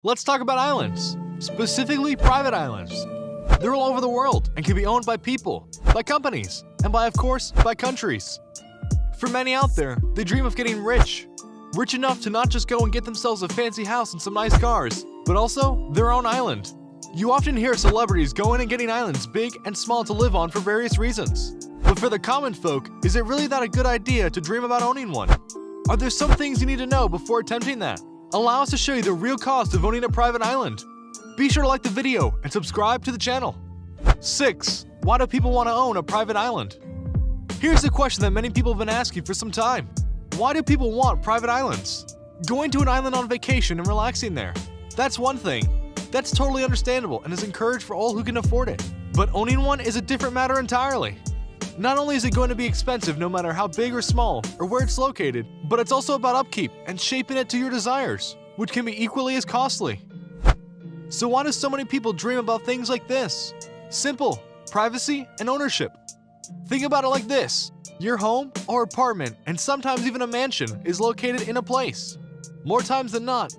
Let's talk about islands, specifically private islands. They're all over the world and can be owned by people, by companies, and of course, by countries. For many out there, they dream of getting rich. Rich enough to not just go and get themselves a fancy house and some nice cars, but also their own island. You often hear celebrities going and getting islands big and small to live on for various reasons. But for the common folk, is it really that a good idea to dream about owning one? Are there some things you need to know before attempting that? Allow us to show you the real cost of owning a private island. Be sure to like the video and subscribe to the channel. 6. Why do people want to own a private island? Here's a question that many people have been asking for some time. Why do people want private islands? Going to an island on vacation and relaxing there. That's one thing. That's totally understandable and is encouraged for all who can afford it. But owning one is a different matter entirely. Not only is it going to be expensive no matter how big or small or where it's located, but it's also about upkeep and shaping it to your desires, which can be equally as costly. So why do so many people dream about things like this? Simple, privacy and ownership. Think about it like this. Your home or apartment, and sometimes even a mansion, is located in a place, more times than not,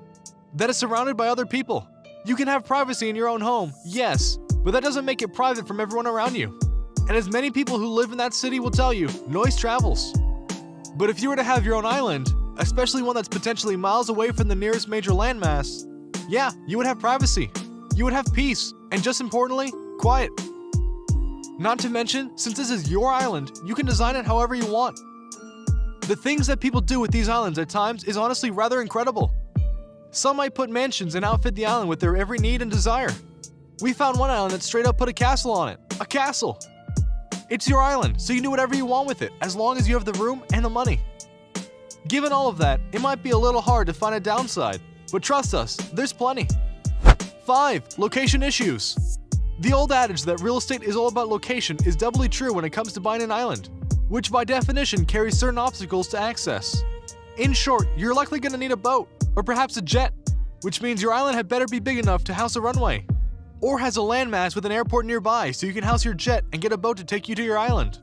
that is surrounded by other people. You can have privacy in your own home, yes, but that doesn't make it private from everyone around you. And as many people who live in that city will tell you, noise travels. But if you were to have your own island, especially one that's potentially miles away from the nearest major landmass, yeah, you would have privacy. You would have peace, and just importantly, quiet. Not to mention, since this is your island, you can design it however you want. The things that people do with these islands at times is honestly rather incredible. Some might put mansions and outfit the island with their every need and desire. We found one island that straight up put a castle on it. A castle! It's your island, so you do whatever you want with it, as long as you have the room and the money. Given all of that, it might be a little hard to find a downside, but trust us, there's plenty. 5. Location issues. The old adage that real estate is all about location is doubly true when it comes to buying an island, which by definition carries certain obstacles to access. In short, you're likely going to need a boat, or perhaps a jet, which means your island had better be big enough to house a runway, or has a landmass with an airport nearby so you can house your jet and get a boat to take you to your island.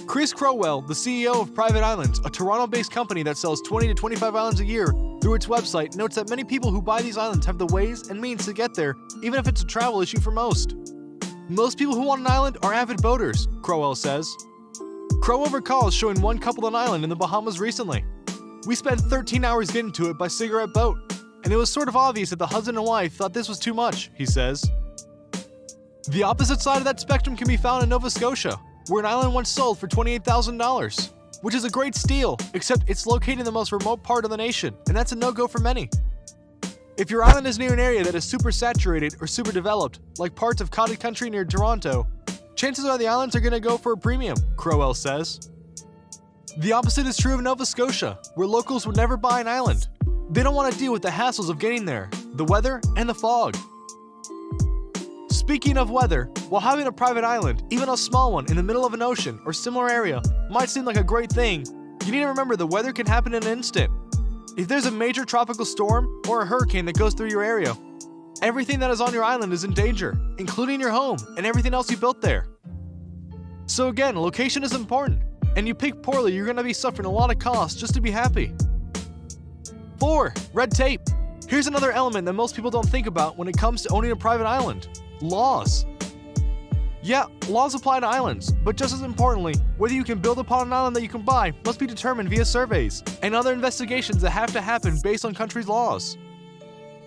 Chris Crowell, the CEO of Private Islands, a Toronto-based company that sells 20 to 25 islands a year through its website, notes that many people who buy these islands have the ways and means to get there, even if it's a travel issue for most. Most people who want an island are avid boaters, Crowell says. Crowell recalls showing one couple an island in the Bahamas recently. We spent 13 hours getting to it by cigarette boat, and it was sort of obvious that the husband and wife thought this was too much, he says. The opposite side of that spectrum can be found in Nova Scotia, where an island once sold for $28,000, which is a great steal, except it's located in the most remote part of the nation, and that's a no-go for many. If your island is near an area that is super saturated or super developed, like parts of Cottage Country near Toronto, chances are the islands are going to go for a premium, Crowell says. The opposite is true of Nova Scotia, where locals would never buy an island. They don't want to deal with the hassles of getting there, the weather, and the fog. Speaking of weather, while having a private island, even a small one in the middle of an ocean or similar area, might seem like a great thing, you need to remember the weather can happen in an instant. If there's a major tropical storm or a hurricane that goes through your area, everything that is on your island is in danger, including your home and everything else you built there. So again, location is important, and you pick poorly, you're going to be suffering a lot of costs just to be happy. 4. Red tape. Here's another element that most people don't think about when it comes to owning a private island. Laws. Yeah, laws apply to islands, but just as importantly, whether you can build upon an island that you can buy must be determined via surveys and other investigations that have to happen based on countries' laws.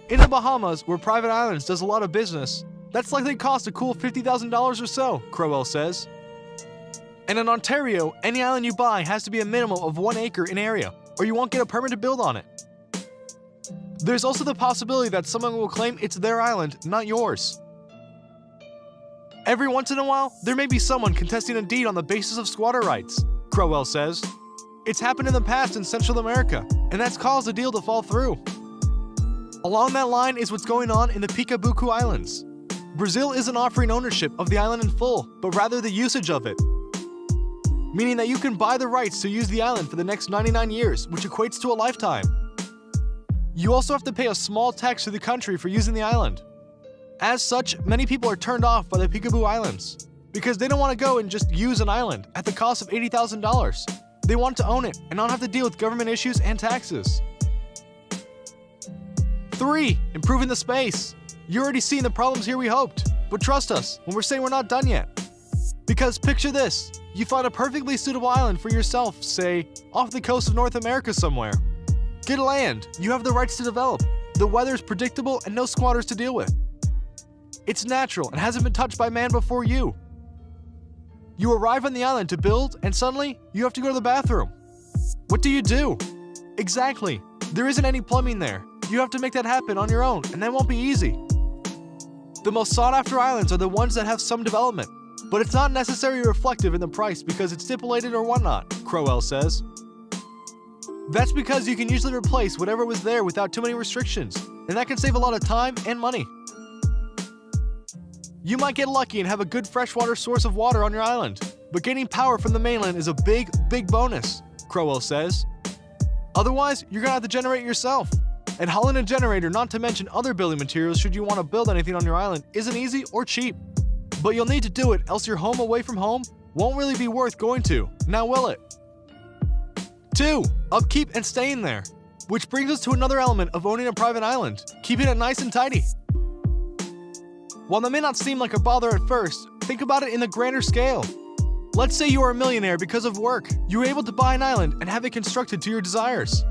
In the Bahamas, where Private Islands does a lot of business, that's likely to cost a cool $50,000 or so, Crowell says. And in Ontario, any island you buy has to be a minimum of 1 acre in area, or you won't get a permit to build on it. There's also the possibility that someone will claim it's their island, not yours. Every once in a while, there may be someone contesting a deed on the basis of squatter rights, Crowell says. It's happened in the past in Central America, and that's caused the deal to fall through. Along that line is what's going on in the Picabuco Islands. Brazil isn't offering ownership of the island in full, but rather the usage of it, meaning that you can buy the rights to use the island for the next 99 years, which equates to a lifetime. You also have to pay a small tax to the country for using the island. As such, many people are turned off by the Picabuco Islands because they don't want to go and just use an island at the cost of $80,000. They want to own it and not have to deal with government issues and taxes. 3. Improving the space. You're already seeing the problems here we hoped, but trust us when we're saying we're not done yet. Because picture this, you find a perfectly suitable island for yourself, say, off the coast of North America somewhere. Get land, you have the rights to develop, the weather is predictable and no squatters to deal with. It's natural and hasn't been touched by man before you. You arrive on the island to build and suddenly you have to go to the bathroom. What do? Exactly, there isn't any plumbing there. You have to make that happen on your own and that won't be easy. The most sought after islands are the ones that have some development, but it's not necessarily reflective in the price because it's stipulated or whatnot, Crowell says. That's because you can usually replace whatever was there without too many restrictions, and that can save a lot of time and money. You might get lucky and have a good freshwater source of water on your island, but getting power from the mainland is a big bonus, Crowell says. Otherwise, you're gonna have to generate yourself. And hauling a generator, not to mention other building materials should you want to build anything on your island, isn't easy or cheap. But you'll need to do it, else your home away from home won't really be worth going to, now will it? 2. Upkeep and staying there. Which brings us to another element of owning a private island, keeping it nice and tidy. While that may not seem like a bother at first, think about it in the grander scale. Let's say you are a millionaire because of work. You were able to buy an island and have it constructed to your desires.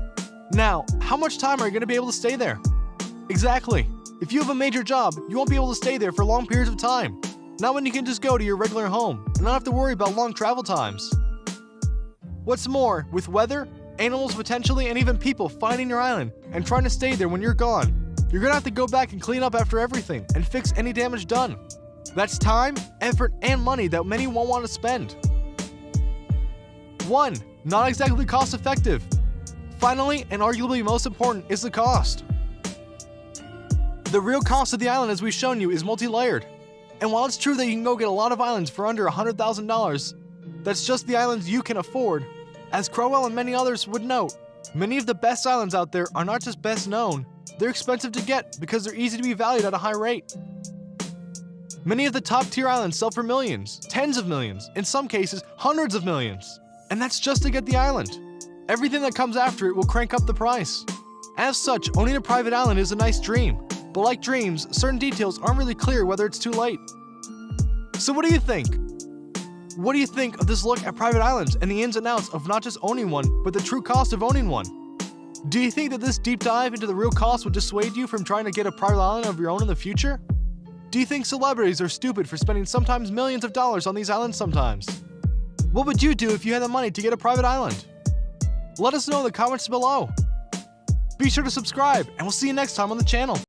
Now, how much time are you going to be able to stay there? Exactly. If you have a major job, you won't be able to stay there for long periods of time. Not when you can just go to your regular home and not have to worry about long travel times. What's more, with weather, animals potentially, and even people finding your island and trying to stay there when you're gone, you're gonna have to go back and clean up after everything and fix any damage done. That's time, effort, and money that many won't want to spend. 1. Not exactly cost effective. Finally, and arguably most important, is the cost. The real cost of the island, as we've shown you, is multi-layered. And while it's true that you can go get a lot of islands for under $100,000, that's just the islands you can afford. As Crowell and many others would note, many of the best islands out there are not just best known, they're expensive to get because they're easy to be valued at a high rate. Many of the top tier islands sell for millions, tens of millions, in some cases hundreds of millions. And that's just to get the island. Everything that comes after it will crank up the price. As such, owning a private island is a nice dream, but like dreams, certain details aren't really clear whether it's too late. So what do you think? What do you think of this look at private islands and the ins and outs of not just owning one, but the true cost of owning one? Do you think that this deep dive into the real cost would dissuade you from trying to get a private island of your own in the future? Do you think celebrities are stupid for spending sometimes millions of dollars on these islands sometimes? What would you do if you had the money to get a private island? Let us know in the comments below. Be sure to subscribe, and we'll see you next time on the channel.